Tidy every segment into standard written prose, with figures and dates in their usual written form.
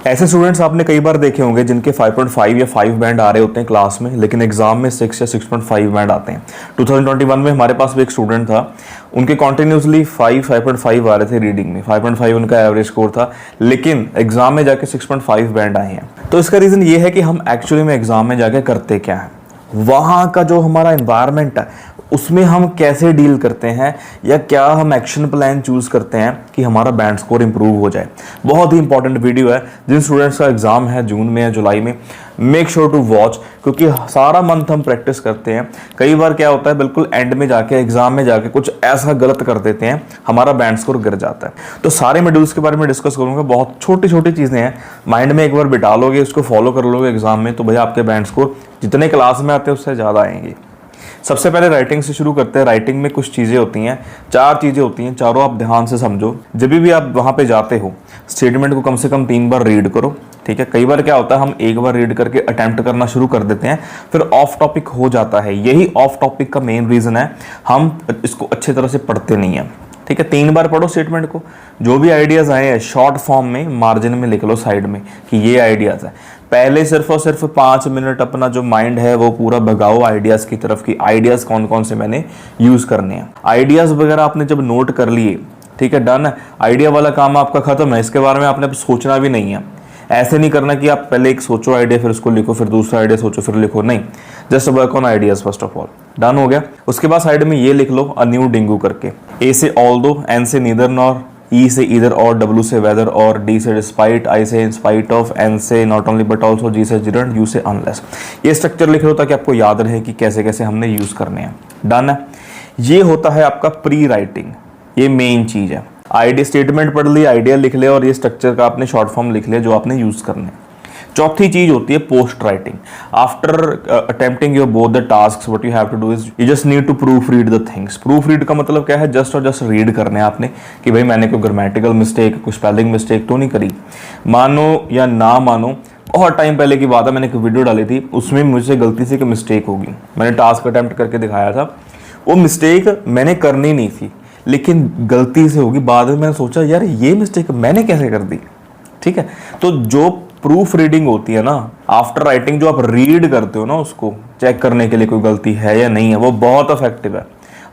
ऐसे स्टूडेंट्स आपने कई बार देखे होंगे जिनके 5.5 या 5 बैंड आ रहे होते हैं क्लास में, लेकिन एग्जाम में 6 या 6.5 बैंड आते हैं। 2021 में हमारे पास भी एक स्टूडेंट था, उनके कॉन्टिन्यूसली 5.5 आ रहे थे रीडिंग में, 5.5 उनका एवरेज स्कोर था, लेकिन एग्जाम में जाके 6.5 बैंड आए हैं। तो इसका रीज़न ये है कि हम एक्चुअली में एग्जाम में जाके करते क्या है, वहाँ का जो हमारा एनवायरनमेंट है उसमें हम कैसे डील करते हैं, या क्या हम एक्शन प्लान चूज़ करते हैं कि हमारा बैंड स्कोर इंप्रूव हो जाए। बहुत ही इंपॉर्टेंट वीडियो है। जिन स्टूडेंट्स का एग्जाम है जून में या जुलाई में, मेक श्योर टू वॉच, क्योंकि सारा मंथ हम प्रैक्टिस करते हैं। कई बार क्या होता है, बिल्कुल एंड में जाके एग्जाम में जाके कुछ ऐसा गलत कर देते हैं, हमारा बैंड स्कोर गिर जाता है। तो सारे मॉड्यूल्स के बारे में डिस्कस करूंगा। बहुत छोटी छोटी चीज़ें हैं, माइंड में एक बार बिठा लोगे, उसको फॉलो कर लोगे एग्जाम में, तो भैया आपके बैंड स्कोर जितने क्लास में आते हैं उससे ज़्यादा आएंगे। सबसे पहले राइटिंग से शुरू करते हैं। राइटिंग में कुछ चीज़ें होती हैं, 4 चीज़ें होती हैं, चारों आप ध्यान से समझो। जब भी आप वहाँ पे जाते हो, स्टेटमेंट को कम से कम 3 बार रीड करो, ठीक है। कई बार क्या होता है, हम एक बार रीड करके अटेम्प्ट करना शुरू कर देते हैं, फिर ऑफ टॉपिक हो जाता है। यही ऑफ टॉपिक का मेन रीज़न है, हम इसको अच्छी तरह से पढ़ते नहीं हैं, ठीक है। 3 बार पढ़ो स्टेटमेंट को, जो भी आइडियाज़ आए हैं शॉर्ट फॉर्म में मार्जिन में लिख लो साइड में कि ये आइडियाज़ है। पहले सिर्फ और सिर्फ 5 मिनट अपना जो माइंड है वो पूरा भगाओ आइडियाज़ की तरफ, की आइडियाज़ कौन कौन से मैंने यूज़ करने हैं। आइडियाज़ वगैरह आपने जब नोट कर लिए, ठीक है, डन है, आइडिया वाला काम आपका खत्म है। इसके बारे में आपने सोचना भी नहीं है। ऐसे नहीं करना कि आप पहले एक सोचो आइडिया, फिर उसको लिखो, फिर दूसरा आइडिया सोचो, फिर लिखो, नहीं। Just work on ideas first of all. Done हो गया। उसके बाद साइड में ये लिख लो, अ न्यू डिंगू करके। ए से ऑल दो, एन से नीदर नॉर, ई से इधर और, डब्ल्यू से वेदर और, डी से डिस्पाइट, आई से इन स्पाइट ऑफ, एन से नॉट ओनली बट ऑल्सो, जी से जिडंट, यू से अनलेस। ये स्ट्रक्चर लिख लो ताकि आपको याद रहे कि कैसे कैसे हमने यूज करने हैं। डन है। ये होता है आपका प्री राइटिंग, ये मेन चीज है। आइडिया स्टेटमेंट पढ़ ली, आइडिया लिख ले, और ये स्ट्रक्चर का आपने शॉर्ट फॉर्म लिख लिया जो आपने यूज करने हैं। चौथी चीज होती है post writing. After attempting your both the tasks, what you have to do is you just need to proof read the things. Proof read का मतलब क्या है, जस्ट और जस्ट रीड करने हैं आपने कि भाई मैंने कोई ग्रामेटिकल मिस्टेक, कोई स्पेलिंग मिस्टेक तो नहीं करी। मानो या ना मानो, बहुत टाइम पहले की बात है, मैंने एक वीडियो डाली थी, उसमें मुझसे गलती से एक मिस्टेक होगी, मैंने टास्क अटेम्प्ट करके दिखाया था। वो मिस्टेक मैंने करनी नहीं थी, लेकिन गलती से होगी। बाद में मैंने सोचा यार ये मिस्टेक मैंने कैसे कर दी, ठीक है। तो जो प्रूफ रीडिंग होती है ना, आफ्टर राइटिंग जो आप रीड करते हो ना, उसको चेक करने के लिए कोई गलती है या नहीं है, वो बहुत इफेक्टिव है।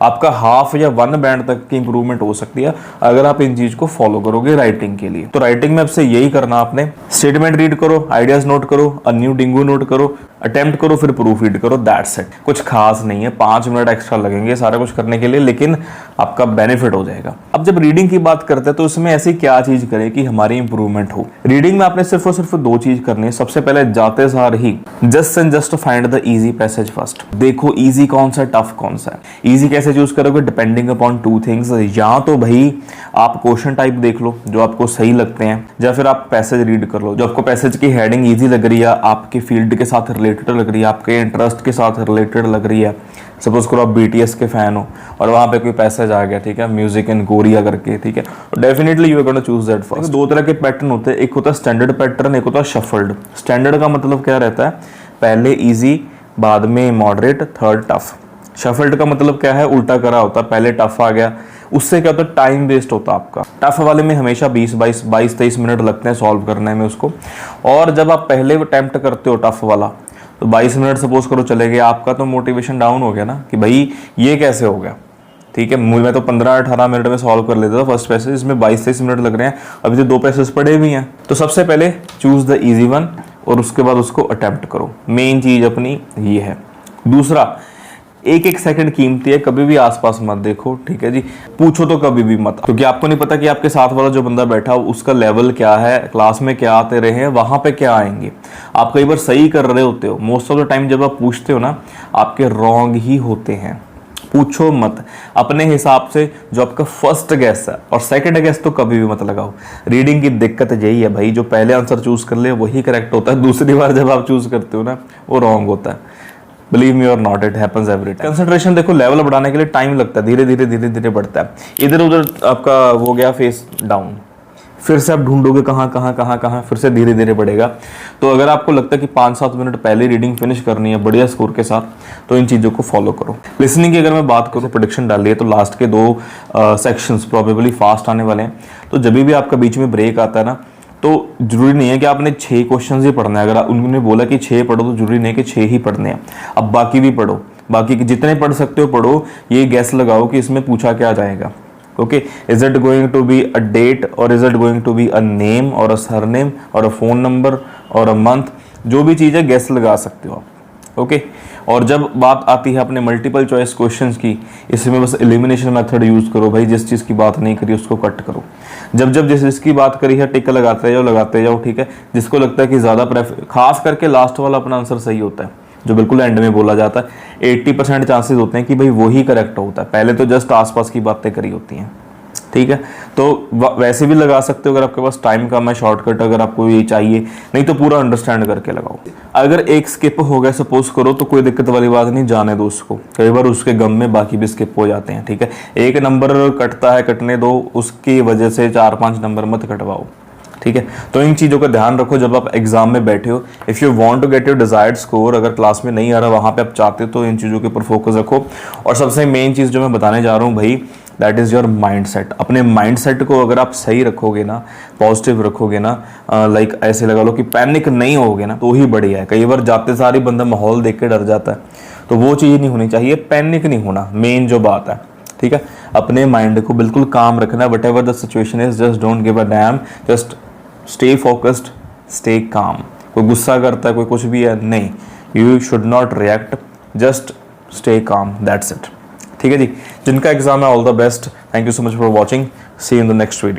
आपका हाफ या 1 बैंड तक की इंप्रूवमेंट हो सकती है अगर आप इन चीज को फॉलो करोगे राइटिंग के लिए। तो राइटिंग में आपसे यही करना, आपने स्टेटमेंट रीड करो, आइडियाज नोट करो, अ न्यू डिंगू नोट करो, अटेम्प्ट करो, फिर प्रूफ रीड करो, दैट्स इट। कुछ खास नहीं है, 5 मिनट एक्स्ट्रा लगेंगे सारा कुछ करने के लिए, लेकिन आपका बेनिफिट हो जाएगा। अब जब रीडिंग की बात करते हैं तो इसमें ऐसी क्या चीज करें कि हमारी इंप्रूवमेंट हो। रीडिंग में आपने सिर्फ और सिर्फ 2 चीज करनी है। सबसे पहले जाते सार ही just and just find the easy passage first. देखो इजी कौन सा है, टफ कौन सा है। इजी कैसे चूज करोगे, डिपेंडिंग अपॉन 2 थिंग्स। या तो भाई आप क्वेश्चन टाइप देख लो जो आपको सही लगते हैं, या फिर आप पैसेज रीड कर लो जो आपको पैसेज की हेडिंग इजी लग रही है, आपके फील्ड के साथ रिलेटेड लग रही है, आपके इंटरेस्ट के साथ रिलेटेड लग रही है। सपोज करो आप बीटीएस के फैन हो और वहाँ पे कोई पैसेज आ गया, ठीक है, म्यूजिक इन कोरिया करके, ठीक है, definitely you are gonna choose that first. 2 तरह के पैटर्न होते हैं, एक होता है स्टैंडर्ड पैटर्न, एक होता है शफल्ड। स्टैंडर्ड का मतलब क्या रहता है, पहले इजी, बाद में मॉडरेट, थर्ड टफ। शफल्ड का मतलब क्या है, उल्टा करा होता है, पहले टफ आ गया, उससे क्या होता है, टाइम वेस्ट होता है आपका। टफ वाले में हमेशा 20-23 मिनट लगते हैं सॉल्व करने में उसको, और जब आप पहले अटेम्प्ट करते हो टफ वाला तो 22 मिनट सपोज करो चले गए, आपका तो मोटिवेशन डाउन हो गया ना कि भाई ये कैसे हो गया, ठीक है। मैं तो 15-18 मिनट में सॉल्व कर लेता था फर्स्ट पैसेज, इसमें 22-23 मिनट लग रहे हैं, अभी तो 2 पैसेज पड़े भी हैं। तो सबसे पहले चूज द इजी वन और उसके बाद उसको अटेम्प्ट करो, मेन चीज अपनी ये है। दूसरा, 1-1 सेकंड कीमती है, कभी भी आसपास मत देखो, ठीक है जी। पूछो तो कभी भी मत, क्योंकि आपको नहीं पता कि आपके साथ वाला जो बंदा बैठा हो उसका लेवल क्या है, क्लास में क्या आते रहे हैं, वहां पे क्या आएंगे। आप कई बार सही कर रहे होते हो, मोस्ट ऑफ द टाइम जब आप पूछते हो ना, आपके रॉन्ग ही होते हैं। पूछो मत, अपने हिसाब से जो आपका फर्स्ट गेस है, और सेकंड गेस तो कभी भी मत लगाओ। रीडिंग की दिक्कत यही है भाई, जो पहले आंसर चूज कर ले वही करेक्ट होता है, दूसरी बार जब आप चूज करते हो ना वो रॉन्ग होता है। बिलीव मी और not, it happens every time. Concentration देखो लेवल बढ़ाने के लिए टाइम लगता है, धीरे धीरे बढ़ता है। इधर उधर आपका हो गया फेस डाउन, फिर से आप ढूंढोगे कहाँ, फिर से धीरे धीरे बढ़ेगा। तो अगर आपको लगता है कि 5-7 मिनट पहले रीडिंग फिनिश करनी है बढ़िया स्कोर के साथ, तो इन चीज़ों को फॉलो करो। लिसनिंग की अगर मैं बात करूँ, प्रेडिक्शन डाली है तो लास्ट के 2 सेक्शंस प्रोबेबली फास्ट आने वाले हैं। तो जब भी आपका बीच में ब्रेक आता है ना, तो जरूरी नहीं है कि आपने 6 क्वेश्चंस ही पढ़ना है। अगर उन्होंने बोला कि 6 पढ़ो तो जरूरी नहीं है कि 6 ही पढ़ने हैं, अब बाकी भी पढ़ो, बाकी के जितने पढ़ सकते हो पढ़ो। ये गैस लगाओ कि इसमें पूछा क्या जाएगा। Okay, is it going to be a date और is it going to be a name और अ सरनेम और अ फोन नंबर और अ मंथ, जो भी चीज़ है गैस लगा सकते हो आप। ओके, और जब बात आती है अपने मल्टीपल चॉइस क्वेश्चंस की, इसमें बस एलिमिनेशन मेथड यूज़ करो भाई, जिस चीज़ की बात नहीं करी उसको कट करो। जब जब जिस चीज़ की बात करी है टिक लगाते जाओ, ठीक है। जिसको लगता है कि ज़्यादा खास करके लास्ट वाला अपना आंसर सही होता है, जो बिल्कुल एंड में बोला जाता है, 80% चांसेस होते हैं कि भाई वही करेक्ट होता है, पहले तो जस्ट आसपास की बातें करी होती हैं, ठीक है। तो वैसे भी लगा सकते हो अगर आपके पास टाइम कम है, शॉर्टकट अगर आपको ये चाहिए, नहीं तो पूरा अंडरस्टैंड करके लगाओ। अगर एक स्किप हो गया सपोज करो तो कोई दिक्कत वाली बात नहीं, जाने दो उसको, कई बार उसके गम में बाकी भी स्किप हो जाते हैं, ठीक है। एक नंबर कटता है, कटने दो, उसकी वजह से 4-5 नंबर मत कटवाओ, ठीक है। तो इन चीज़ों का ध्यान रखो जब आप एग्जाम में बैठे हो। If you want to get your desired score, अगर क्लास में नहीं आ रहा वहाँ पे आप चाहते हो तो इन चीज़ों के ऊपर फोकस रखो। और सबसे मेन चीज़ जो मैं बताने जा रहा हूँ भाई, that is your mind set. अपने माइंड सेट को अगर आप सही रखोगे ना, पॉजिटिव रखोगे ना, लाइक ऐसे लगा लो कि पैनिक नहीं होगे ना, तो ही बढ़िया है। कई बार जाते सारे बंदा माहौल देख के डर जाता है, तो वो चीज़ नहीं होनी चाहिए, पैनिक नहीं होना, मेन जो बात है, ठीक है। अपने माइंड को बिल्कुल काम रखना, what ever the situation is, just don't give a dam, just stay focused, stay calm. कोई गुस्सा करता है, कोई कुछ भी है, नहीं, you should not react, just stay calm, that's it, ठीक है जी। जिनका एग्जाम है all the best, thank you so much for watching, see you in the next video.